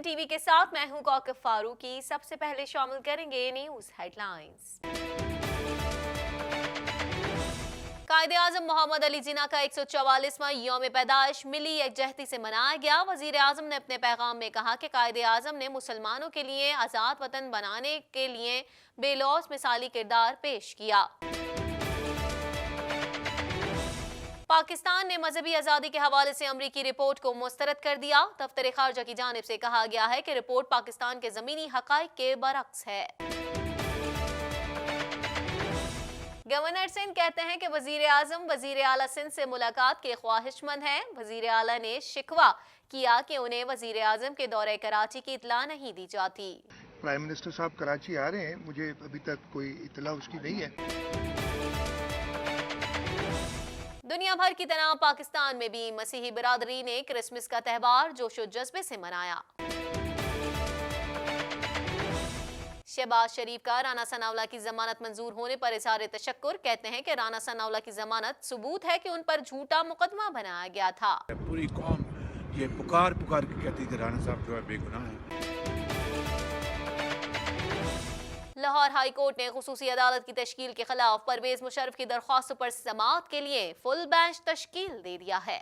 Bulletin T V کے ساتھ میں ہوں کوکب فاروقی۔ سب سے پہلے شامل کریں گے news head lines. Quaid Azam محمد علی جناح کا 144واں یوم پیدائش ملی یکجہتی سے منایا گیا۔ وزیر اعظم نے اپنے پیغام میں کہا کہ قائد اعظم نے مسلمانوں کے لیے آزاد وطن بنانے کے لیے بے لوث مثالی کردار پیش کیا۔ پاکستان نے مذہبی آزادی کے حوالے سے امریکی رپورٹ کو مسترد کر دیا۔ دفتر خارجہ کی جانب سے کہا گیا ہے کہ رپورٹ پاکستان کے زمینی حقائق کے برعکس ہے۔ گورنر سندھ کہتے ہیں کہ وزیر اعظم وزیر اعلیٰ سندھ سے ملاقات کے خواہش مند ہیں۔ وزیر اعلیٰ نے شکوہ کیا کہ انہیں وزیر اعظم کے دورہ کراچی کی اطلاع نہیں دی جاتی۔ پرائم منسٹر صاحب کراچی آ رہے ہیں، مجھے ابھی تک کوئی اطلاع اس کی نہیں ہے۔ دنیا بھر کی طرح پاکستان میں بھی مسیحی برادری نے کرسمس کا تہوار جوش و جذبے سے منایا۔ شہباز شریف کا رانا ثناءاللہ کی ضمانت منظور ہونے پر اظہار تشکر، کہتے ہیں کہ رانا ثناءاللہ کی ضمانت ثبوت ہے کہ ان پر جھوٹا مقدمہ بنایا گیا تھا۔ پوری قوم یہ پکار کے کہتی کہ رانا صاحب جو ہے بے گناہ ہیں۔ لاہور ہائی کورٹ نے خصوصی عدالت کی تشکیل کے خلاف پرویز مشرف کی درخواستوں پر سماعت کے لیے فل بینچ تشکیل دے دیا ہے۔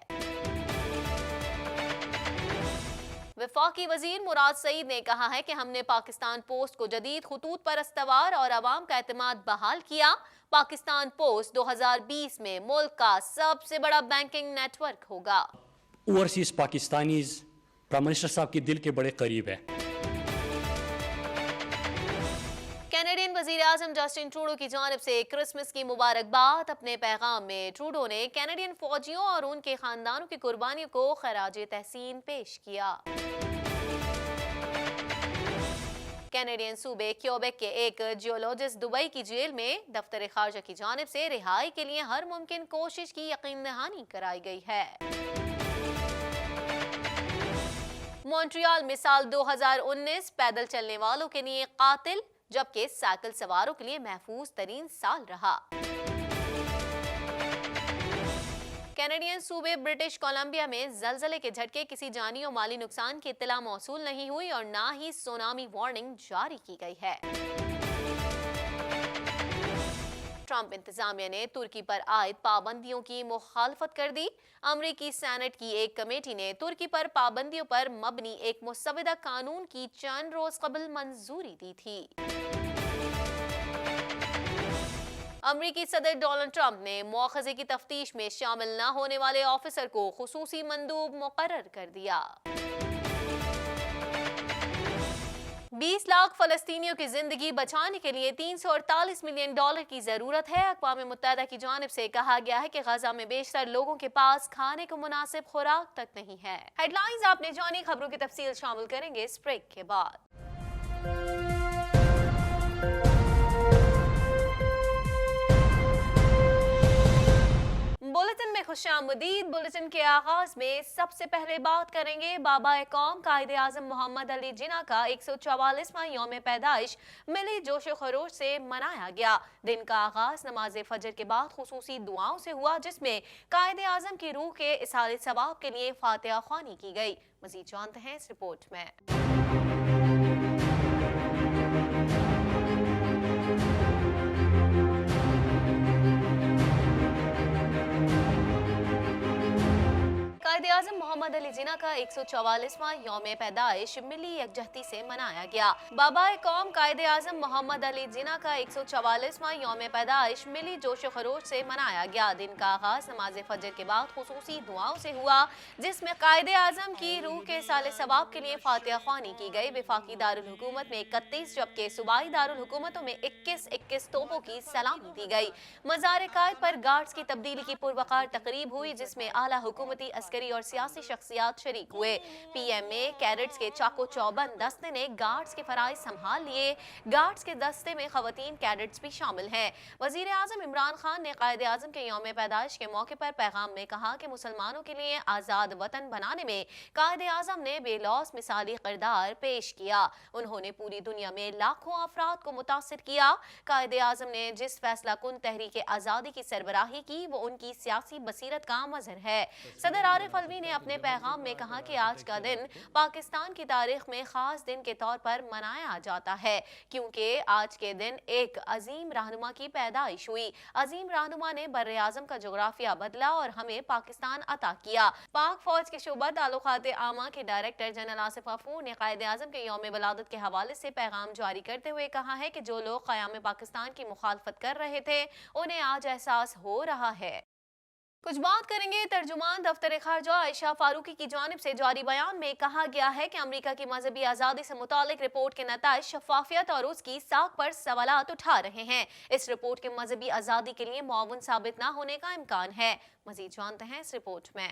وفاقی وزیر مراد سعید نے کہا ہے کہ ہم نے پاکستان پوسٹ کو جدید خطوط پر استوار اور عوام کا اعتماد بحال کیا۔ پاکستان پوسٹ 2020 میں ملک کا سب سے بڑا بینکنگ نیٹ ورک ہوگا۔ اوورسیز پاکستانیز پرائم منسٹر صاحب کے دل کے بڑے قریب ہے۔ کینیڈین وزیر اعظم جسٹن ٹروڈو کی جانب سے کرسمس کی مبارکباد۔ اپنے پیغام میں ٹروڈو نے کینیڈین فوجیوں اور ان کے خاندانوں کی قربانیوں کو خراج تحسین پیش کیا۔ کینیڈین صوبے کیوبیک کے ایک جیولوجسٹ دبئی کی جیل میں دفتر خارجہ کی جانب سے رہائی کے لیے ہر ممکن کوشش کی یقین دہانی کرائی گئی ہے۔ مونٹریال میں سال 2019 پیدل چلنے والوں کے لیے قاتل جبکہ سائیکل سواروں کے لیے محفوظ ترین سال رہا۔ کینیڈین صوبے برٹش کولمبیا میں زلزلے کے جھٹکے، کسی جانی و مالی نقصان کی اطلاع موصول نہیں ہوئی اور نہ ہی سونامی وارننگ جاری کی گئی ہے۔ ٹرمپ انتظامیہ نے ترکی پر عائد پابندیوں کی مخالفت کر دی۔ امریکی سینٹ کی ایک کمیٹی نے ترکی پر پابندیوں پر مبنی ایک مسودہ قانون کی چند روز قبل منظوری دی تھی۔ امریکی صدر ڈونلڈ ٹرمپ نے مواخذے کی تفتیش میں شامل نہ ہونے والے آفیسر کو خصوصی مندوب مقرر کر دیا۔ 20 لاکھ فلسطینیوں کی زندگی بچانے کے لیے $348 ملین کی ضرورت ہے۔ اقوام متحدہ کی جانب سے کہا گیا ہے کہ غزہ میں بیشتر لوگوں کے پاس کھانے کو مناسب خوراک تک نہیں ہے۔ ہیڈ لائنز آپ نے جانی، خبروں کی تفصیل شامل کریں گے اس بریک کے بعد۔ بلٹن میں خوش آمدید۔ بلٹن کے آغاز میں سب سے پہلے بات کریں گے بابا قوم قائد اعظم محمد علی جناح کا 144واں یوم پیدائش ملی جوش و خروش سے منایا گیا۔ دن کا آغاز نماز فجر کے بعد خصوصی دعاؤں سے ہوا، جس میں قائد اعظم کی روح کے اصالِ ثواب کے لیے فاتحہ خوانی کی گئی۔ مزید جانتے ہیں اس رپورٹ میں۔ قائد اعظم محمد علی جناح کا 144واں یوم پیدائش ملی یکجہتی سے منایا گیا۔ بابا قوم قائد اعظم محمد علی جناح کا 144واں یوم پیدائش ملی جوش و خروش سے منایا گیا۔ دن کا آغاز نماز فجر کے بعد خصوصی دعاؤں سے ہوا، جس میں قائد اعظم کی روح کے اصالِ ثواب کے لیے فاتحہ خوانی کی گئی۔ وفاقی دارالحکومت میں 31 جبکہ صوبائی دارالحکومتوں میں 21 توپوں کی سلامی دی گئی۔ مزار قائد پر گارڈز کی تبدیلی کی پروقار تقریب ہوئی، جس میں اعلیٰ حکومتی، عسکری اور سیاسی شخصیات شریک ہوئے۔ پی ایم اے کیڈٹس کے چاقو چوبند دستے نے گارڈز کے فرائض سنبھال لیے۔ گارڈز کے دستے میں خواتین کیڈٹس بھی شامل ہیں۔ وزیر اعظم عمران خان نے قائد اعظم کے یوم پیدائش کے موقع پر پیغام میں کہا کہ مسلمانوں کے لیے آزاد وطن بنانے میں قائد اعظم نے بے لوث مثالی کردار پیش کیا۔ انہوں نے پوری دنیا میں لاکھوں افراد کو متاثر کیا۔ قائد اعظم نے جس فیصلہ کن تحریک آزادی کی سربراہی کی، وہ ان کی سیاسی بصیرت کا مظہر ہے۔ صدر عارف الوی نے اپنے पैगाम में कहा कि आज का दिन पाकिस्तान की तारीख में खास दिन के तौर पर मनाया जाता है क्योंकि आज के दिन एक अजीम रहनुमा की पैदाइश हुई। अजीम रहनुमा ने बर्रे आजम का जोग्राफिया बदला और हमें पाकिस्तान अता किया। पाक फौज के शोबा ताल्लुकात आमा के डायरेक्टर जनरल आसिफ गफूर ने कायद आजम के यौम विलादत के हवाले से पैगाम जारी करते हुए कहा है कि जो लोग क़याम पाकिस्तान की मुखालफत कर रहे थे उन्हें आज एहसास हो रहा है। कुछ बात करेंगे तर्जुमान दफ्तर खारजा आयशा फारूकी की जानिब से जारी बयान में कहा गया है कि अमेरिका की मजहबी आज़ादी से मुतालिक रिपोर्ट के नताइज शफाफियत और उसकी साख पर सवालात उठा रहे हैं। इस रिपोर्ट के मजहबी आज़ादी के लिए मुआवन साबित न होने का इम्कान है। मजीद जानते हैं इस रिपोर्ट में।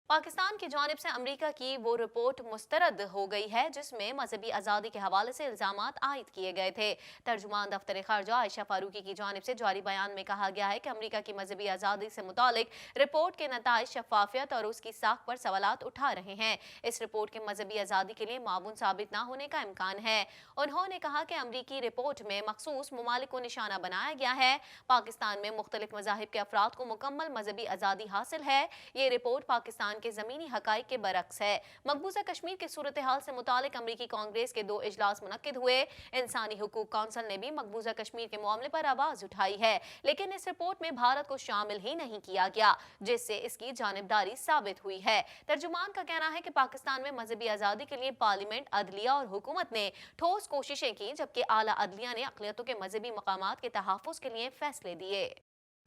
पाकिस्तान की जानिब से अमेरिका की वो रिपोर्ट मुस्तरद हो गई है जिसमें मजहबी आज़ादी के हवाले से इल्जामात आयद किए गए थे। तर्जुमान दफ्तर खारजा आयशा फारूकी की जानिब से जारी बयान में कहा गया है कि अमेरिका की मजहबी आज़ादी से मुतालिक रिपोर्ट के नताइज शफाफियत और उसकी साख पर सवालात उठा रहे हैं। इस रिपोर्ट के मजहबी आज़ादी के लिए मामून साबित न होने का इम्कान है। उन्होंने कहा कि अमरीकी रिपोर्ट में मखसूस ममालिक को निशाना बनाया गया है। पाकिस्तान में मुख्तलिफ मज़ाहिब के अफराद को मुकम्मल मजहबी आज़ादी हासिल है। ये रिपोर्ट पाकिस्तान के ज़मीनी हकाइक के बरक्स है। मकबूजा कश्मीर की सूरत हाल से मुतालिक अमरीकी कांग्रेस के 2 इजलास मुनक्किद हुए। इंसानी हुकूक काउंसिल ने भी मकबूजा कश्मीर के मामले पर आवाज उठाई है, लेकिन इस रिपोर्ट में भारत को शामिल ही नहीं किया गया, जिससे इसकी जानिबदारी साबित हुई है। तर्जुमान का कहना है कि पाकिस्तान में मजहबी आज़ादी के लिए पार्लियामेंट, अदलिया और हुकूमत ने ठोस कोशिशें की, जबकि आला अदलिया ने अक़लियतों के मजहबी मकामात के तहफ़्फ़ुज़ के लिए फैसले दिए।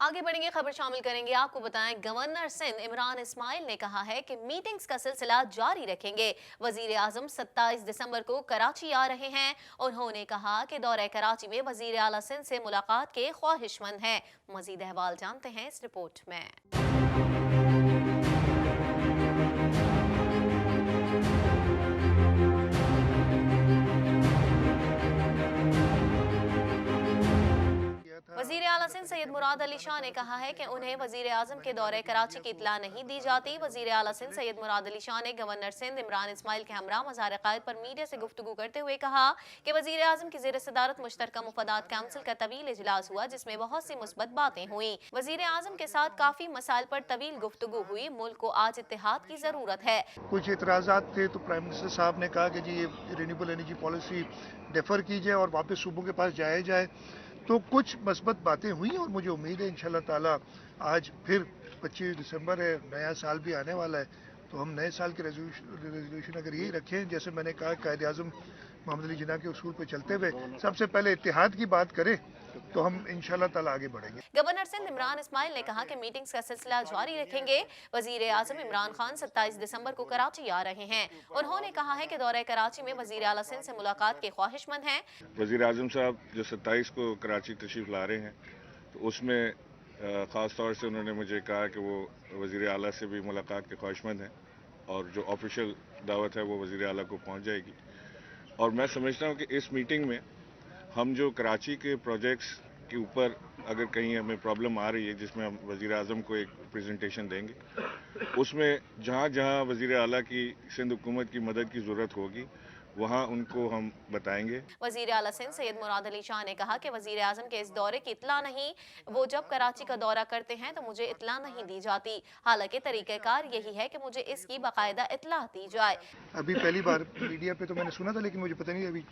आगे बढ़ेंगे, खबर शामिल करेंगे। आपको बताएं, गवर्नर सिंध इमरान इस्माइल ने कहा है कि मीटिंग्स का सिलसिला जारी रखेंगे। वजीर आजम 27 दिसंबर को कराची आ रहे हैं। उन्होंने कहा कि दौरे कराची में वजीर आला सिंध से मुलाकात के ख्वाहिशमंद हैं। मजीद अहवाल जानते हैं इस रिपोर्ट में। वजीर आला सिंध सैयद मुराद अली शाह ने कहा है कि उन्हें वजीर आजम के दौरे कराची की इत्तला नहीं दी जाती। वजीर आला सिंध सैयद मुराद अली शाह ने गवर्नर सिंध इमरान इस्माइल के हमरा मज़ार क़ायद पर मीडिया से गुफ्तगू करते हुए कहा कि वजीर आजम की ज़ेर सदारत मुश्तरका मुफादात काउंसिल का तवील इजलास हुआ, जिसमें बहुत सी मुस्बत बातें हुई। वजीर आजम के साथ काफी मसाइल पर तवील गुफ्तगू हुई। मुल्क को आज इत्तेहाद की जरूरत है। कुछ इतराज़ात थे तो प्राइम मिनिस्टर साहब ने कहा कि जी ये रिन्यूएबल एनर्जी पॉलिसी डेफर कीजिए और वापस सूबों के पास जाया जाए। तो कुछ मस्बत बातें हुई और मुझे उम्मीद है इंशाल्लाह ताला आज फिर 25 दिसंबर है, नया साल भी आने वाला है, तो हम नए साल के रेजोल्यूशन अगर यही रखें, जैसे मैंने कहा कायद आज़म मोहम्मद अली जिन्ना के उसूल पर चलते हुए सबसे पहले इत्तेहाद की बात करें, तो हम इंशाल्लाह ताला आगे बढ़ेंगे। गवर्नर सिंध इमरान इस्माइल ने कहा कि मीटिंग्स का सिलसिला जारी रखेंगे। वजीर आजम इमरान खान 27 दिसंबर को कराची आ रहे हैं। उन्होंने कहा है कि दौरे कराची में वजीर आला सिंध से मुलाकात के ख्वाहिशमंद हैं। वजीर आजम साहब जो 27 को कराची तशरीफ ला रहे हैं, तो उसमें ख़ास तौर से उन्होंने मुझे कहा कि वो वजीर आला से भी मुलाकात के ख्वाहिशमंद हैं और जो ऑफिशियल दावत है वो वजीर आला को पहुँच जाएगी। और मैं समझता हूँ कि इस मीटिंग में हम जो कराची के प्रोजेक्ट्स के ऊपर अगर कहीं हमें प्रॉब्लम आ रही है, जिसमें हम वज़ीर आज़म को एक प्रेजेंटेशन देंगे, उसमें जहाँ जहाँ वज़ीर आला की सिंध हुकूमत की मदद की ज़रूरत होगी वहाँ उनको हम बताएंगे। वज़ीर आला सिंध सैयद मुराद अली शाह ने कहा कि वज़ीर आज़म के इस दौरे की इत्तला नहीं, वो जब कराची का दौरा करते हैं तो मुझे इत्तला नहीं दी जाती। हालांकि तरीक़ाकार यही है कि मुझे इसकी बाकायदा इत्तला दी जाए। अभी पहली बार मीडिया पे तो मैंने सुना था, लेकिन मुझे पता नहीं, अभी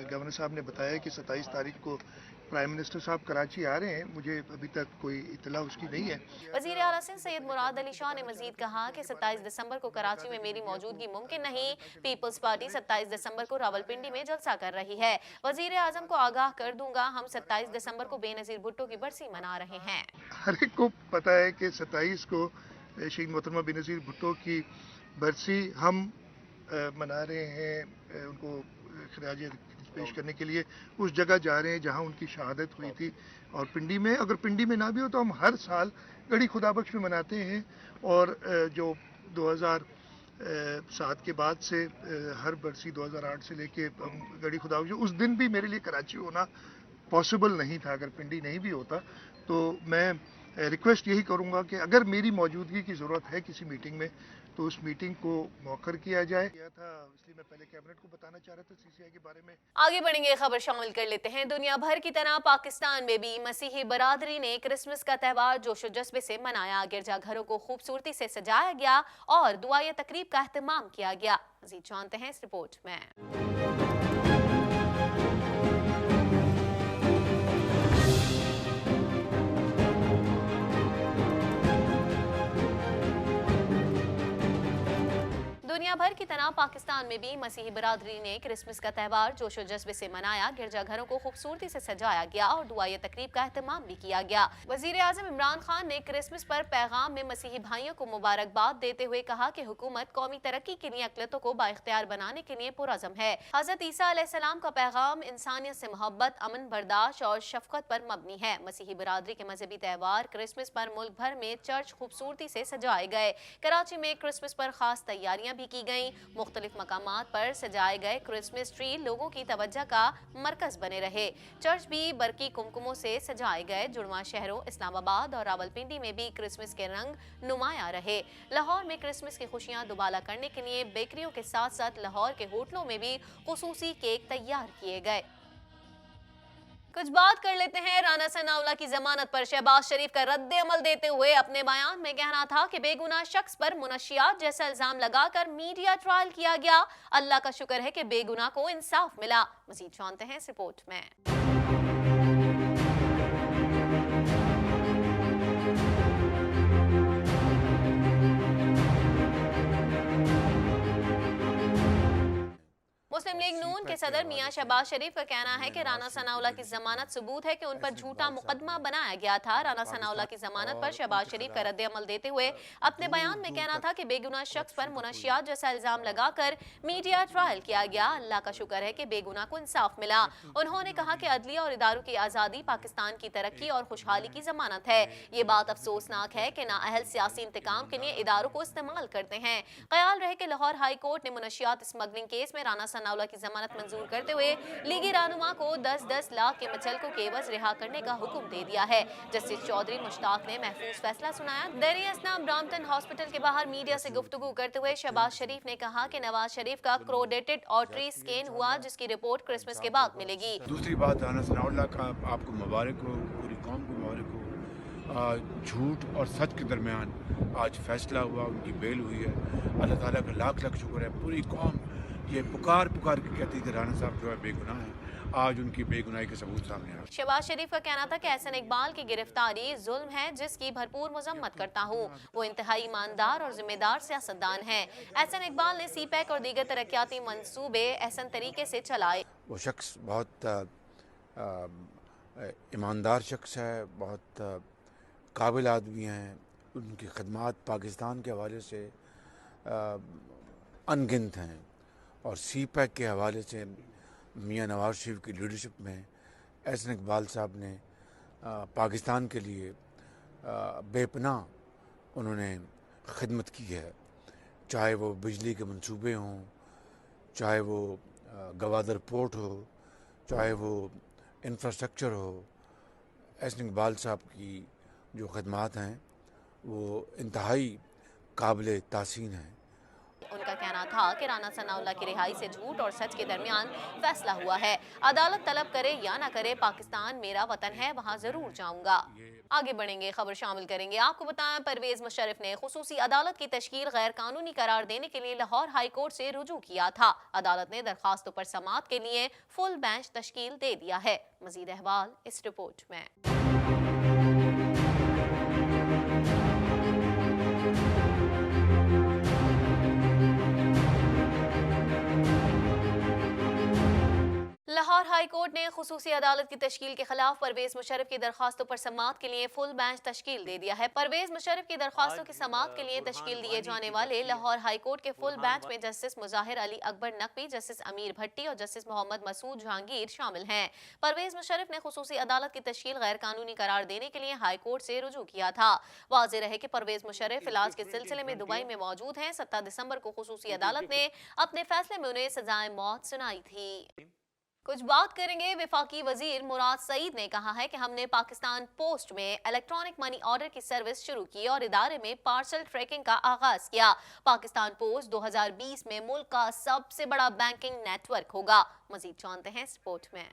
गवर्नर साहब ने बताया कि 27 तारीख को प्राइम मिनिस्टर साहब कराची आ रहे हैं। मुझे अभी तक कोई इत्तला उसकी नहीं है। वज़ीर आला सिंध सैयद मुराद अली शाह ने मजीद कहा कि 27 दिसंबर को कराची में मेरी मौजूदगी मुमकिन नहीं। पीपल्स पार्टी 27 दिसंबर को रावलपिंडी में जलसा कर रही है। वज़ीर आज़म को आगाह कर दूंगा, हम 27 दिसंबर को बेनज़ीर भुट्टो की बरसी मना रहे हैं। हर एक को पता है कि 27 को शहीद मोहतरमा बेनज़ीर भुट्टो की बरसी हम मना रहे हैं। उनको खराज पेश करने के लिए उस जगह जा रहे हैं जहां उनकी शहादत हुई थी। और पिंडी में, अगर पिंडी में ना भी हो तो हम हर साल गढ़ी खुदाबख्श में मनाते हैं। और जो 2007 के बाद से हर बरसी 2008 से लेके हम गढ़ी खुदाबख्श, उस दिन भी मेरे लिए कराची होना पॉसिबल नहीं था। अगर पिंडी नहीं भी होता तो मैं रिक्वेस्ट यही करूंगा कि अगर मेरी मौजूदगी की ज़रूरत है किसी मीटिंग में तो उस मीटिंग को मौखर किया जाए। किया था इसलिए मैं पहले कैबिनेट को बताना चाह रहा था सीसीआई के बारे में। आगे बढ़ेंगे, खबर शामिल कर लेते हैं। दुनिया भर की तरह पाकिस्तान में भी मसीही बरादरी ने क्रिसमस का त्यौहार जोश व जज्बे से मनाया। गिरजाघरों को खूबसूरती से सजाया गया और दुआए तकरीब का एहतमाम किया गया। मज़ीद जानते हैं इस रिपोर्ट में। दुनिया भर की तरह पाकिस्तान में भी मसीही बरादरी ने क्रिसमस का त्यौहार जोश व जज्बे से मनाया। गिरजाघरों को खूबसूरती से सजाया गया और दुआए तकरीब का एहतमाम भी किया गया। वजीर आजम इमरान खान ने क्रिसमस पर पैगाम में मसीही भाइयों को मुबारकबाद देते हुए कहा कि हुकूमत कौमी तरक्की के लिए अकलियतों को बाइख्तियार बनाने के लिए पुरअज़म है। हजरत ईसा अलैहिस्सलाम का पैगाम इंसानियत से मोहब्बत, अमन, बर्दाश्त और शफकत पर मबनी है। मसीही बरादरी के मजहबी त्यौहार क्रिसमस पर मुल्क भर में चर्च खूबसूरती से सजाए गए। कराची में क्रिसमस पर खास तैयारियां भी की गई। मुख्तलिफ मकामात पर सजाए गए क्रिसमस ट्री लोगों की तवज्जो का मरकज बने रहे। चर्च भी बरकी कुमकुमों से सजाए गए। जुड़वा शहरों इस्लामाबाद और रावलपिंडी में भी क्रिसमस के रंग नुमाया रहे। लाहौर में क्रिसमस की खुशियां दुबाला करने के लिए बेकरियों के साथ साथ लाहौर के होटलों में भी खुसूसी केक तैयार किए गए। कुछ बात कर लेते हैं राना सनाउल्लाह की जमानत पर। शहबाज शरीफ का रद्द अमल देते हुए अपने बयान में कहना था कि बेगुनाह शख्स पर मुनशियात जैसा इल्जाम लगाकर मीडिया ट्रायल किया गया। अल्लाह का शुक्र है कि बेगुनाह को इंसाफ मिला। मजीद जानते हैं इस रिपोर्ट में। मुस्लिम लीग नून के सदर मियां शहबाज शरीफ का कहना है कि राना सनाउल्लाह की जमानत सबूत है कि उन पर झूठा मुकदमा बनाया गया था। राना सनाउल्लाह की जमानत पर शहबाज शरीफ का रद्द अमल देते हुए अपने बयान में कहना था कि बेगुनाह शख्स पर मुनशियात जैसा इल्जाम लगाकर मीडिया ट्रायल किया गया। अल्लाह का शुक्र है कि बेगुनाह को इंसाफ मिला। उन्होंने कहा कि अदलिया और इदारों की आज़ादी पाकिस्तान की तरक्की और खुशहाली की जमानत है। ये बात अफसोसनाक है कि नाअहल सियासी इंतकाम के लिए इदारों को इस्तेमाल करते हैं। ख्याल रहे कि लाहौर हाई कोर्ट ने मुनशियात स्मगलिंग केस में राना सनाउल्लाह की जमानत मंजूर करते हुए लीगी रहनुमा को 10-10 लाख के मुचलकों के एवज रिहा करने का हुक्म दे दिया है। जस्टिस चौधरी मुश्ताक ने महफूज फैसला सुनाया। देरी असनाम ब्राम्पटन हॉस्पिटल के बाहर मीडिया से गुफ्तगू करते हुए शहबाज शरीफ ने कहा कि नवाज शरीफ का क्रोडेटेड आर्टरी स्कैन हुआ जिसकी रिपोर्ट क्रिसमस के बाद मिलेगी। दूसरी बात, राना सनाउल्लाह का आपको मुबारक हो, पूरी कौम को मुबारक हो। झूठ और सच के दरमियान आज फैसला हुआ, उनकी बेल हुई है। अल्लाह ताला का लाख लाख शुक्र है। पूरी कौम ये पुकार पुकार के कहती कि राना साहब जो है बेगुनाह है। आज उनकी बेगुनाही के सबूत सामने आ। शहबाज शरीफ का कहना था कि एहसन इकबाल की गिरफ्तारी जुल्म है जिसकी भरपूर मजम्मत करता हूँ। वो इंतहाई ईमानदार और जिम्मेदार सियासतदान है। एहसन इकबाल ने सीपैक और दीगर तरक्याती मंसूबे एहसन तरीके से चलाए। वो शख्स बहुत ईमानदार शख्स है, बहुत काबिल आदमी हैं। उनकी खदमात पाकिस्तान के हवाले से अनगिनत हैं और सी पैक के हवाले से मियां नवाज शरीफ की लीडरशिप में एहसन इकबाल साहब ने पाकिस्तान के लिए बेपनाह उन्होंने खिदमत की है। चाहे वो बिजली के मंसूबे हों, चाहे वो गवादर पोर्ट हो, चाहे वो इंफ्रास्ट्रक्चर हो। एहसन इकबाल साहब की जो खदमात हैं वो इंतहाई काबिल तासीन हैं। उनका कहना था कि राना सनाउल्लाह की रिहाई से झूठ और सच के दरमियान फैसला हुआ है। अदालत तलब करे या ना करे, पाकिस्तान मेरा वतन है, वहां जरूर जाऊंगा। आगे बढ़ेंगे, खबर शामिल करेंगे। आपको बताएं, परवेज मुशर्रफ ने खुसूसी अदालत की तश्कील गैर कानूनी करार देने के लिए लाहौर हाई कोर्ट से रुजू किया था। अदालत ने दरखास्तों पर समाअत के लिए फुल बेंच तश्कील दे दिया है। मजीद अहवाल इस रिपोर्ट में। लाहौर हाई कोर्ट ने खुसूसी अदालत की तश्कील के खिलाफ परवेज मुशर्रफ की दरखास्तों पर समाअत के लिए फुल बेंच तश्कील दे दिया है। परवेज मुशर्रफ की दरखास्तों की समाअत के लिए तश्कील दिए जाने वाले लाहौर हाई कोर्ट के फुल बेंच में जस्टिस मुजाहिर अली अकबर नकवी, जस्टिस अमीर भट्टी और जस्टिस मोहम्मद मसूद जहांगीर शामिल हैं। परवेज मुशर्रफ ने खुसूसी अदालत की तश्कील गैर कानूनी करार देने के लिए हाई कोर्ट से रुजू किया था। वाज़ेह रहे कि परवेज मुशर्रफ इलाज के सिलसिले में दुबई में मौजूद हैं। 17 दिसंबर को खुसूसी अदालत ने अपने फैसले में उन्हें सजाए मौत सुनाई थी। कुछ बात करेंगे। वफाकी वजीर मुराद सईद ने कहा है कि हमने पाकिस्तान पोस्ट में इलेक्ट्रॉनिक मनी ऑर्डर की सर्विस शुरू की और इदारे में पार्सल ट्रैकिंग का आगाज किया। पाकिस्तान पोस्ट 2020 में मुल्क का सबसे बड़ा बैंकिंग नेटवर्क होगा। मजीद जानते हैं स्पोर्ट में।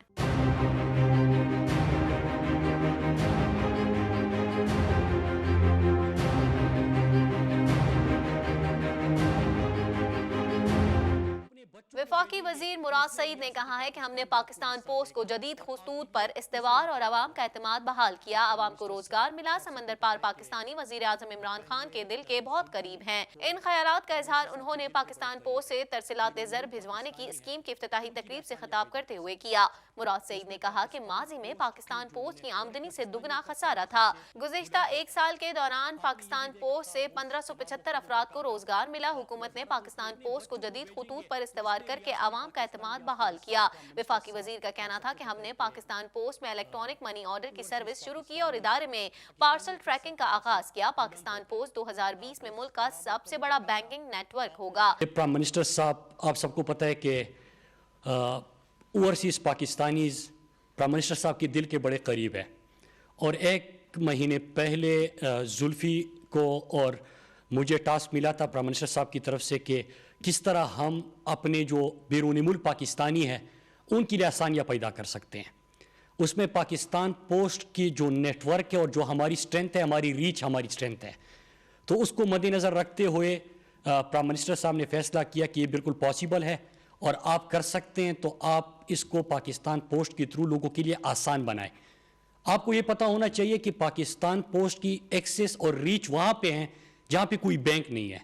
वफाकी वजीर मुराद सईद ने कहा है कि हमने पाकिस्तान पोस्ट को जदीद खसूत पर इस्तेवार और आवाम का एतमाद बहाल किया। आवाम को रोजगार मिला। समंदर पार पाकिस्तानी वजीर आजम इमरान खान के दिल के बहुत करीब हैं। इन ख्यालात का इजहार उन्होंने पाकिस्तान पोस्ट से तरसीलात ज़र भिजवाने की स्कीम की इफ्तिताही तकरीब से खिताब करते हुए किया। मुराद सईद ने कहा कि माजी में पाकिस्तान पोस्ट की आमदनी से दुगना खसारा था। गुज़िश्ता एक साल के दौरान पाकिस्तान पोस्ट से 1575 अफराद को रोजगार मिला। हुकूमत ने पाकिस्तान पोस्ट को जदीद खतूत पर इस्तेवार करके आवाम का एतमाद बहाल किया। वफाकी वजीर का कहना था कि हमने पाकिस्तान पोस्ट में इलेक्ट्रॉनिक मनी ऑर्डर की सर्विस शुरू की और इदारे में पार्सल ट्रैकिंग का आगाज किया। पाकिस्तान पोस्ट 2020 में मुल्क का सबसे बड़ा बैंकिंग नेटवर्क होगा। प्राइम मिनिस्टर साहब, आप सबको पता है कि ओवरसीज़ पाकिस्तानीज़ प्राइम मिनिस्टर साहब के दिल के बड़े करीब है और एक महीने पहले जुल्फ़ी को और मुझे टास्क मिला था प्राइम मिनिस्टर साहब की तरफ से कि किस तरह हम अपने जो बैरूनी मुल्क पाकिस्तानी हैं उनके लिए आसानियाँ पैदा कर सकते हैं। उसमें पाकिस्तान पोस्ट की जो नेटवर्क है और जो हमारी स्ट्रेंथ है, हमारी रीच, हमारी स्ट्रेंथ है, तो उसको मद्देनज़र रखते हुए प्राइम मिनिस्टर साहब ने फैसला किया कि ये बिल्कुल पॉसिबल है और आप कर सकते हैं, तो आप इसको पाकिस्तान पोस्ट के थ्रू लोगों के लिए आसान बनाएं। आपको ये पता होना चाहिए कि पाकिस्तान पोस्ट की एक्सेस और रीच वहाँ पे हैं जहाँ पे कोई बैंक नहीं है,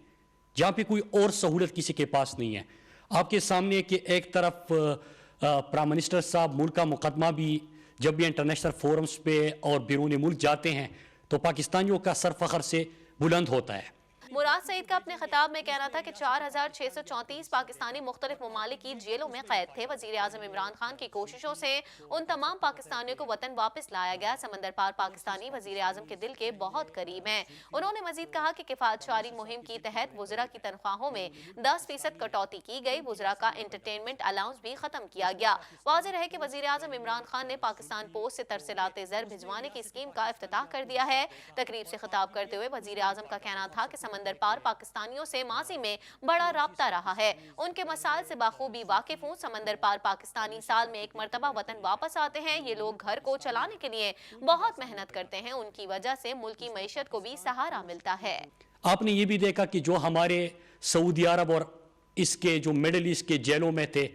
जहाँ पे कोई और सहूलत किसी के पास नहीं है। आपके सामने कि एक तरफ प्राइम मिनिस्टर साहब मुल्क का मुकदमा भी जब भी इंटरनेशनल फोरम्स पे और बैरून मुल्क जाते हैं तो पाकिस्तानियों का सर फख्र से बुलंद होता है। मुराद सईद का अपने खिताब में कहना था कि 4634 पाकिस्तानी मुख्तलिफ ममालिक की जेलों में कैद थे। वजीर आजम इमरान खान की कोशिशों से उन तमाम पाकिस्तानियों को वतन वापस लाया गया। समंदर पार पाकिस्तानी वजीर आजम के दिल के बहुत करीब हैं। उन्होंने मजीद कहा कि किफायतशारी मुहिम की तहत वुज़रा की तनख्वाहों में 10% कटौती की गई। वुज़रा का एंटरटेनमेंट अलाउंस भी खत्म किया गया। वाज़ेह रहे कि वजीर आजम इमरान खान ने पाकिस्तान पोस्ट से तरसीलात ज़र भिजवाने की स्कीम का इफ्तिताह कर दिया है। तकरीब से खिताब करते हुए वजीर आजम का कहना था कि समंदर पार पाकिस्तानियों से माजी में बड़ा राब्ता रहा है। उनके मसाइल से बाखूबी वाकिफ हूँ। समंदर पार पाकिस्तानी साल में एक मरतबा वतन वापस आते हैं। ये लोग घर को चलाने के लिए बहुत मेहनत करते हैं। उनकी वजह से मुल्क की मईशत को भी सहारा मिलता है। आपने ये भी देखा कि जो हमारे सऊदी अरब और इसके जो मिडिल ईस्ट के जेलों में थे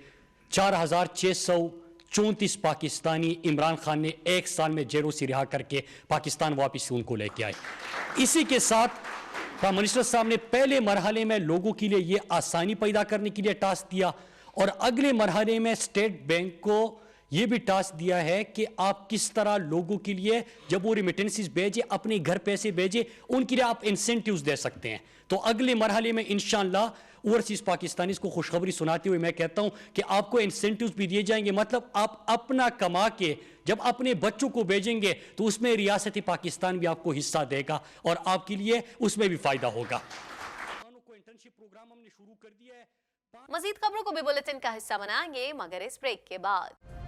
4634 पाकिस्तानी इमरान खान ने एक साल में जेलों से रिहा करके पाकिस्तान वापस उनको लेके आए। इसी के साथ प्राइम मिनिस्टर साहब ने पहले मरहले में लोगों के लिए ये आसानी पैदा करने के लिए टास्क दिया और अगले मरहले में स्टेट बैंक को ये भी टास्क दिया है कि आप किस तरह लोगों के लिए जब वो रिमिटेंसेस भेजे, अपने घर पैसे भेजे, उनके लिए आप इंसेंटिव्स दे सकते हैं। तो अगले मरहले में इंशाअल्लाह ओवरसीज पाकिस्तानीज़ को खुशखबरी सुनाते हुए मैं कहता हूं कि आपको इंसेंटिव्स भी दिए जाएंगे। मतलब आप अपना कमा के जब अपने बच्चों को भेजेंगे तो उसमें रियासत पाकिस्तान भी आपको हिस्सा देगा और आपके लिए उसमें भी फायदा होगा। इंटर्नशिप प्रोग्राम हमने शुरू कर दिया है। मजीद खबरों को भी बुलेटिन का हिस्सा बनाएंगे मगर इस ब्रेक के बाद।